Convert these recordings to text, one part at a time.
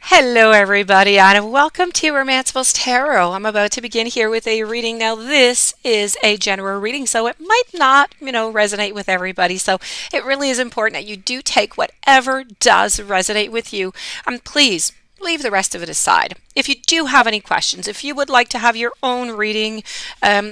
Hello, everybody, and welcome to Romanceable's Tarot. I'm about to begin here with a reading. Now, this is a general reading, so it might not, resonate with everybody. So it really is important that you do take whatever does resonate with you, and please leave the rest of it aside. If you do have any questions, if you would like to have your own reading,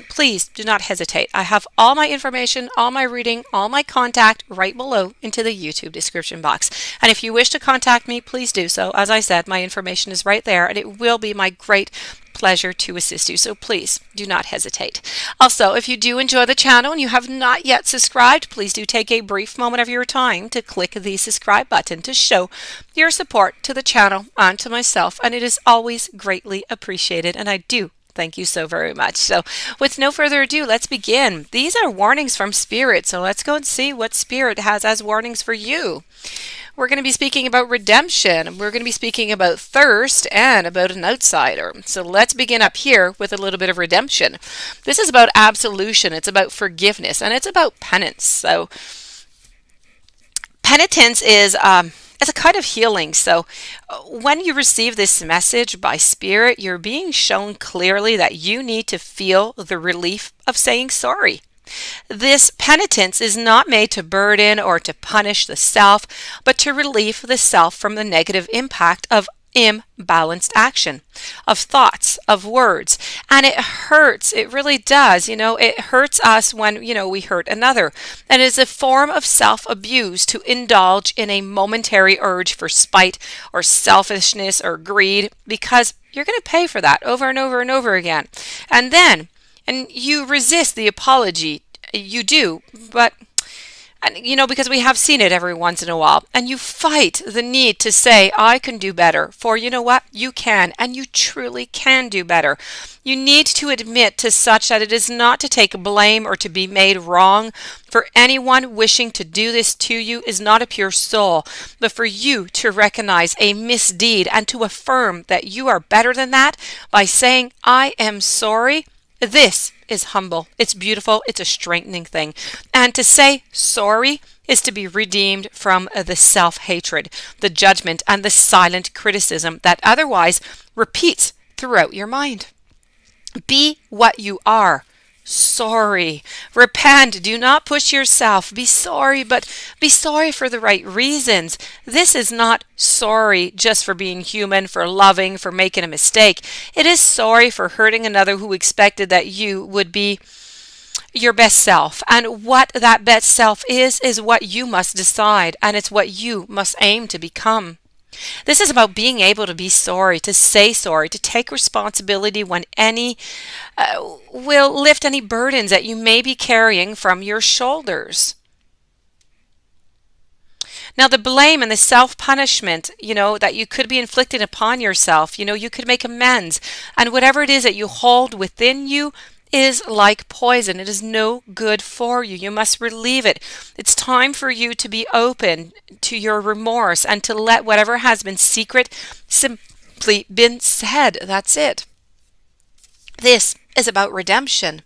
please do not hesitate. I have all my information, all my reading, all my contact right below into the YouTube description box. And if you wish to contact me, please do so. As I said, my information is right there, and it will be my great pleasure to assist you. So please do not hesitate. Also, if you do enjoy the channel and you have not yet subscribed, please do take a brief moment of your time to click the subscribe button to show your support to the channel and to myself. And it is always greatly appreciated. And I do thank you so very much. So with no further ado, let's begin. These are warnings from Spirit. So let's go and see what Spirit has as warnings for you. We're going to be speaking about redemption. We're going to be speaking about thirst and about an outsider. So let's begin up here with a little bit of redemption. This is about absolution. It's about forgiveness, and it's about penance. So penitence is it's a kind of healing. So when you receive this message by Spirit, you're being shown clearly that you need to feel the relief of saying sorry. This penitence is not made to burden or to punish the self, but to relieve the self from the negative impact of imbalanced action, of thoughts, of words. And it hurts. It really does. It hurts us when, we hurt another. And it is a form of self-abuse to indulge in a momentary urge for spite or selfishness or greed, because you're going to pay for that over and over and over again. And you resist the apology. You do, but, because we have seen it every once in a while. And you fight the need to say, I can do better. For you know what? You can, and you truly can do better. You need to admit to such that it is not to take blame or to be made wrong. For anyone wishing to do this to you is not a pure soul, but for you to recognize a misdeed and to affirm that you are better than that by saying, I am sorry. This is humble. It's beautiful. It's a strengthening thing. And to say sorry is to be redeemed from the self-hatred, the judgment, and the silent criticism that otherwise repeats throughout your mind. Be what you are. Sorry. Repent. Do not push yourself. Be sorry, but be sorry for the right reasons. This is not sorry just for being human, for loving, for making a mistake. It is sorry for hurting another who expected that you would be your best self. And what that best self is what you must decide, and it's what you must aim to become. This is about being able to be sorry, to say sorry, to take responsibility when will lift any burdens that you may be carrying from your shoulders. Now, the blame and the self-punishment, that you could be inflicting upon yourself, you could make amends. And whatever it is that you hold within you is like poison. It is no good for you. You must relieve it. It's time for you to be open to your remorse and to let whatever has been secret simply been said. That's it. This is about redemption.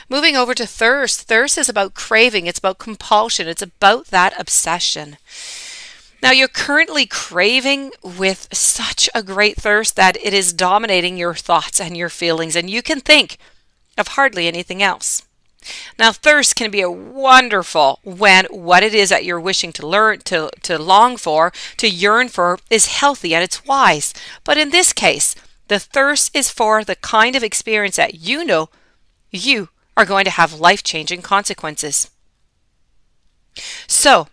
Moving over to thirst. Thirst is about craving. It's about compulsion. It's about that obsession. Now, you're currently craving with such a great thirst that it is dominating your thoughts and your feelings, and you can think of hardly anything else. Now, thirst can be a wonderful when what it is that you're wishing to learn, to long for, to yearn for is healthy and it's wise. But in this case, the thirst is for the kind of experience that you know you are going to have life-changing consequences. So,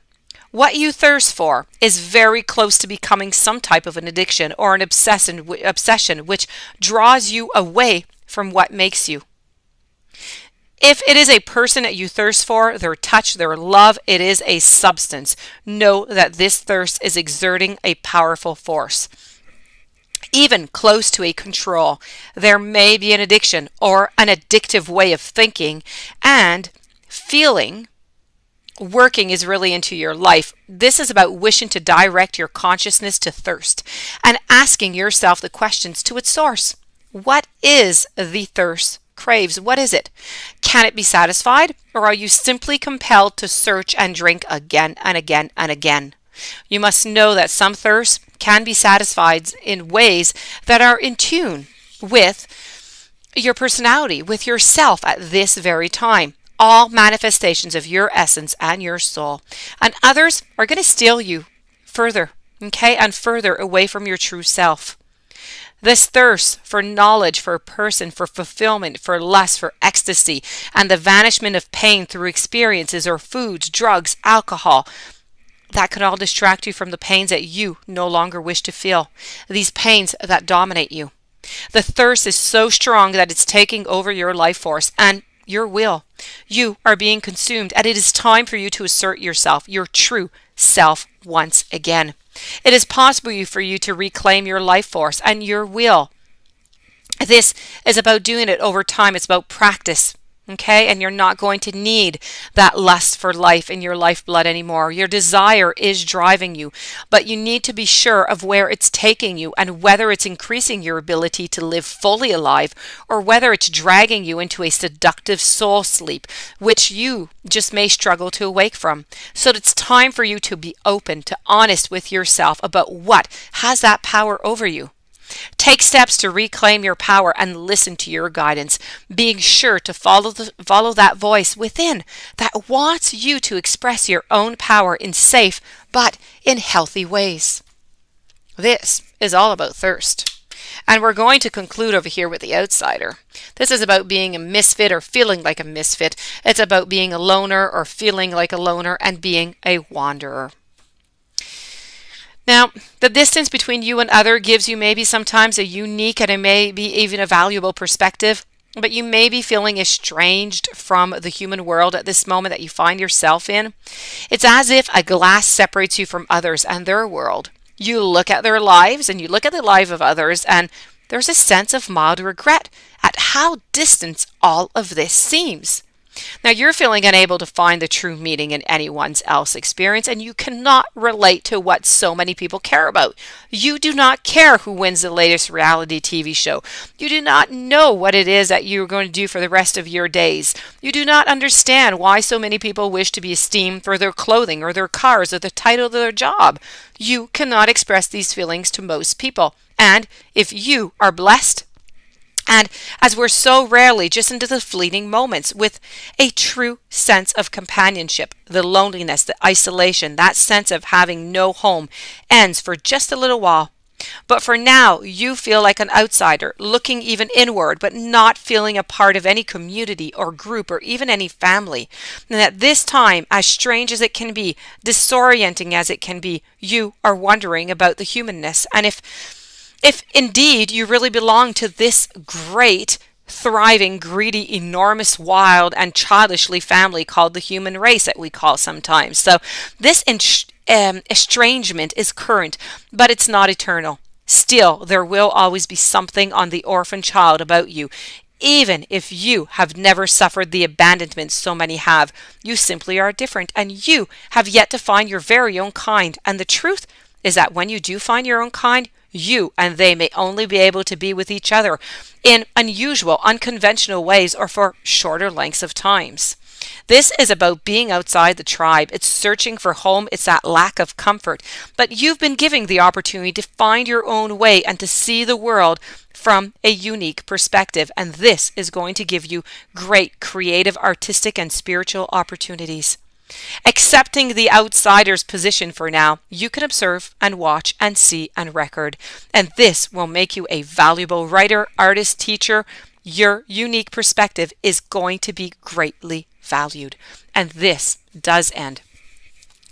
what you thirst for is very close to becoming some type of an addiction or an obsession which draws you away from what makes you. If it is a person that you thirst for, their touch, their love, it is a substance. Know that this thirst is exerting a powerful force. Even close to a control, there may be an addiction or an addictive way of thinking and feeling. Working is really into your life. This is about wishing to direct your consciousness to thirst and asking yourself the questions to its source. What is the thirst craves? What is it? Can it be satisfied, or are you simply compelled to search and drink again and again and again? You must know that some thirst can be satisfied in ways that are in tune with your personality, with yourself at this very time. All manifestations of your essence and your soul. And others are going to steal you further, okay, and further away from your true self. This thirst for knowledge, for a person, for fulfillment, for lust, for ecstasy, and the vanishment of pain through experiences or foods, drugs, alcohol, that can all distract you from the pains that you no longer wish to feel, these pains that dominate you. The thirst is so strong that it's taking over your life force and your will. You are being consumed, and it is time for you to assert yourself, your true self, once again. It is possible for you to reclaim your life force and your will. This is about doing it over time. It's about practice. Okay, and you're not going to need that lust for life in your lifeblood anymore. Your desire is driving you, but you need to be sure of where it's taking you and whether it's increasing your ability to live fully alive or whether it's dragging you into a seductive soul sleep, which you just may struggle to awake from. So it's time for you to be open, to honest with yourself about what has that power over you. Take steps to reclaim your power and listen to your guidance, being sure to follow that voice within that wants you to express your own power in safe but in healthy ways. This is all about thirst. And we're going to conclude over here with the outsider. This is about being a misfit or feeling like a misfit. It's about being a loner or feeling like a loner and being a wanderer. Now, the distance between you and other gives you maybe sometimes a unique and it may be even a valuable perspective, but you may be feeling estranged from the human world at this moment that you find yourself in. It's as if a glass separates you from others and their world. You look at their lives and you look at the life of others, and there's a sense of mild regret at how distant all of this seems. Now, you're feeling unable to find the true meaning in anyone's else experience, and you cannot relate to what so many people care about. You do not care who wins the latest reality TV show. You do not know what it is that you're going to do for the rest of your days. You do not understand why so many people wish to be esteemed for their clothing or their cars or the title of their job. You cannot express these feelings to most people. And if you are blessed, and as we're so rarely just into the fleeting moments with a true sense of companionship, the loneliness, the isolation, that sense of having no home ends for just a little while. But for now, you feel like an outsider, looking even inward, but not feeling a part of any community or group or even any family. And at this time, as strange as it can be, disorienting as it can be, you are wondering about the humanness. And if indeed you really belong to this great, thriving, greedy, enormous, wild, and childishly family called the human race that we call sometimes. So this estrangement is current, but it's not eternal. Still, there will always be something on the orphan child about you. Even if you have never suffered the abandonment so many have, you simply are different, and you have yet to find your very own kind. And the truth is that when you do find your own kind, you and they may only be able to be with each other in unusual, unconventional ways or for shorter lengths of times. This is about being outside the tribe. It's searching for home. It's that lack of comfort. But you've been given the opportunity to find your own way and to see the world from a unique perspective. And this is going to give you great creative, artistic, and spiritual opportunities. Accepting the outsider's position for now, you can observe and watch and see and record. And this will make you a valuable writer, artist, teacher. Your unique perspective is going to be greatly valued. And this does end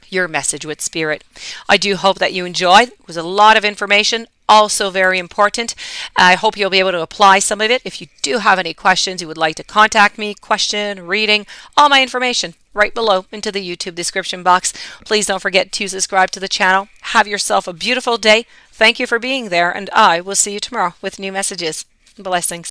your message with Spirit. I do hope that you enjoyed. It was a lot of information, also very important. I hope you'll be able to apply some of it. If you do have any questions, you would like to contact me, question, reading, all my information right below into the YouTube description box. Please don't forget to subscribe to the channel. Have yourself a beautiful day. Thank you for being there, and I will see you tomorrow with new messages. Blessings.